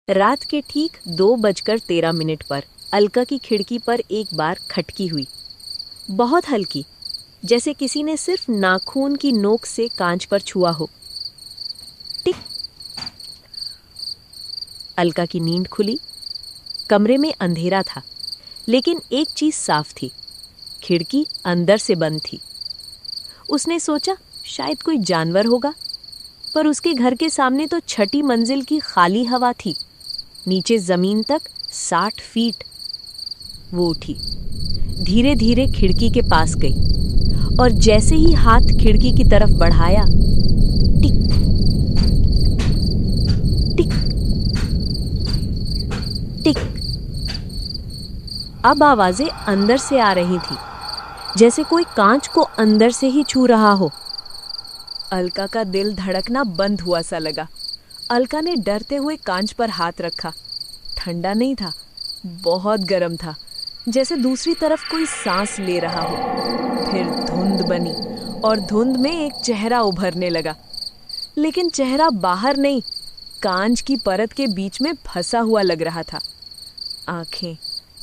रात के ठीक 2:13 पर अलका की खिड़की पर एक बार खटकी हुई, बहुत हल्की, जैसे किसी ने सिर्फ नाखून की नोक से कांच पर छुआ हो। टिक। अलका की नींद खुली। कमरे में अंधेरा था, लेकिन एक चीज साफ थी, खिड़की अंदर से बंद थी। उसने सोचा शायद कोई जानवर होगा, पर उसके घर के सामने तो 6ठी मंजिल की खाली हवा थी, नीचे जमीन तक 60 फीट। वो उठी, धीरे धीरे खिड़की के पास गई और जैसे ही हाथ खिड़की की तरफ बढ़ाया, टिक टिक टिक। अब आवाजें अंदर से आ रही थी, जैसे कोई कांच को अंदर से ही छू रहा हो। अलका का दिल धड़कना बंद हुआ सा लगा। अलका ने डरते हुए कांच पर हाथ रखा। ठंडा नहीं था, बहुत गर्म था, जैसे दूसरी तरफ कोई सांस ले रहा हो। फिर धुंध बनी और धुंध में एक चेहरा उभरने लगा, लेकिन चेहरा बाहर नहीं, कांच की परत के बीच में फंसा हुआ लग रहा था। आंखें,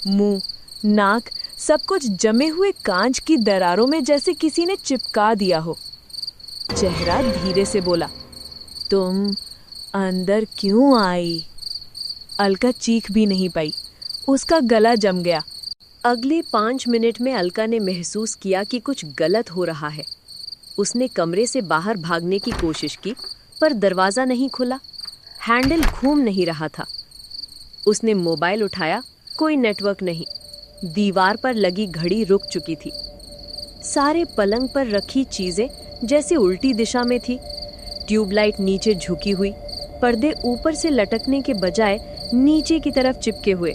मुंह, नाक, सब कुछ जमे हुए कांच की दरारों में जैसे किसी ने चिपका दिया हो। चेहरा धीरे से बोला, तुम अंदर क्यों आई? अलका चीख भी नहीं पाई, उसका गला जम गया। अगले 5 मिनट में अलका ने महसूस किया कि कुछ गलत हो रहा है। उसने कमरे से बाहर भागने की कोशिश की, पर दरवाजा नहीं खुला, हैंडल घूम नहीं रहा था। उसने मोबाइल उठाया, कोई नेटवर्क नहीं। दीवार पर लगी घड़ी रुक चुकी थी। सारे पलंग पर रखी चीजें जैसे उल्टी दिशा में थी। ट्यूबलाइट नीचे झुकी हुई, पर्दे ऊपर से लटकने के बजाय नीचे की तरफ चिपके हुए,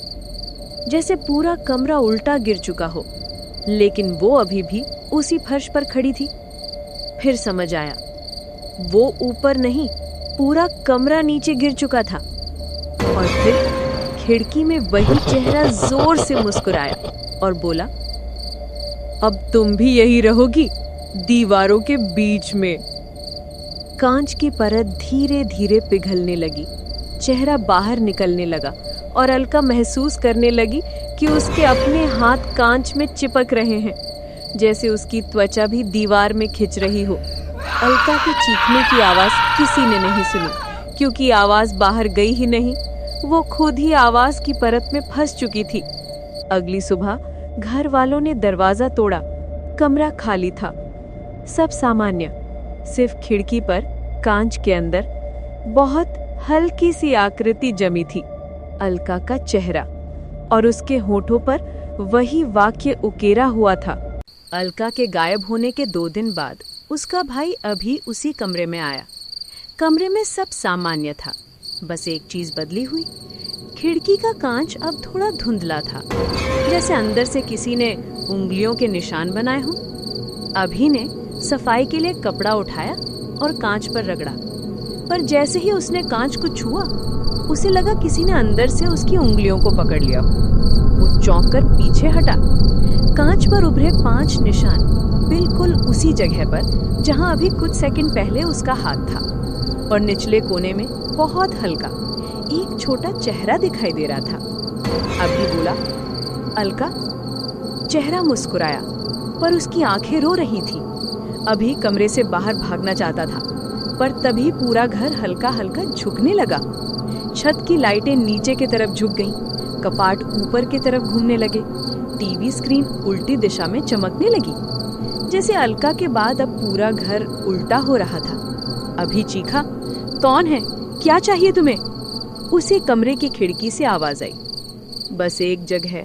जैसे पूरा कमरा उल्टा गिर चुका हो। लेकिन वो अभी भी उसी फर्श पर खड़ी थी। फिर समझ आया, वो ऊपर नहीं, पूरा कमरा नीचे गिर चुका था। और फिर खिड़की में वही चेहरा जोर से मुस्कुराया और बोला, अब तुम भी यही रहोगी, दीवारों के बीच में। कांच की परत धीरे धीरे पिघलने लगी, चेहरा बाहर निकलने लगा और अलका महसूस करने लगी कि उसके अपने हाथ कांच में चिपक रहे हैं, जैसे उसकी त्वचा भी दीवार में खिंच रही हो। अलका के चीखने की आवाज किसी ने नहीं सुनी, क्योंकि आवाज बाहर गई ही नहीं, वो खुद ही आवाज की परत में फंस चुकी थी। अगली सुबह घर वालों ने दरवाजा तोड़ा, कमरा खाली था, सब सामान्य। सिर्फ खिड़की पर कांच के अंदर बहुत हल्की सी आकृति जमी थी, अलका का चेहरा, और उसके होठों पर वही वाक्य उकेरा हुआ था। अलका के गायब होने के 2 दिन बाद उसका भाई अभी उसी कमरे में आया। कमरे में सब सामान्य था, बस एक चीज बदली हुई। खिड़की का कांच अब थोड़ा धुंधला था, जैसे अंदर से किसी ने उंगलियों के निशान बनाए हों। अभी ने सफाई के लिए कपड़ा उठाया और कांच पर रगड़ा, पर जैसे ही उसने कांच को छुआ, उसे लगा किसी ने अंदर से उसकी उंगलियों को पकड़ लिया। वो चौंक कर पीछे हटा। कांच पर उभरे 5 निशान, बिल्कुल उसी जगह पर जहां अभी कुछ सेकंड पहले उसका हाथ था, और निचले कोने में बहुत हल्का एक छोटा चेहरा दिखाई दे रहा था। अभी बोला, अलका। चेहरा मुस्कुराया, पर उसकी आंखें रो रही थी। अभी कमरे से बाहर भागना चाहता था, पर तभी पूरा घर हल्का हल्का झुकने लगा। छत की लाइटें नीचे की तरफ झुक गईं, कपाट ऊपर की तरफ घूमने लगे, टीवी स्क्रीन उल्टी दिशा में चमकने लगी, जैसे अलका के बाद अब पूरा घर उल्टा हो रहा था। अभी चीखा, कौन है? क्या चाहिए तुम्हें? उसी कमरे की खिड़की से आवाज आई, बस एक जगह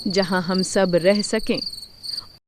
जहां हम सब रह सकें।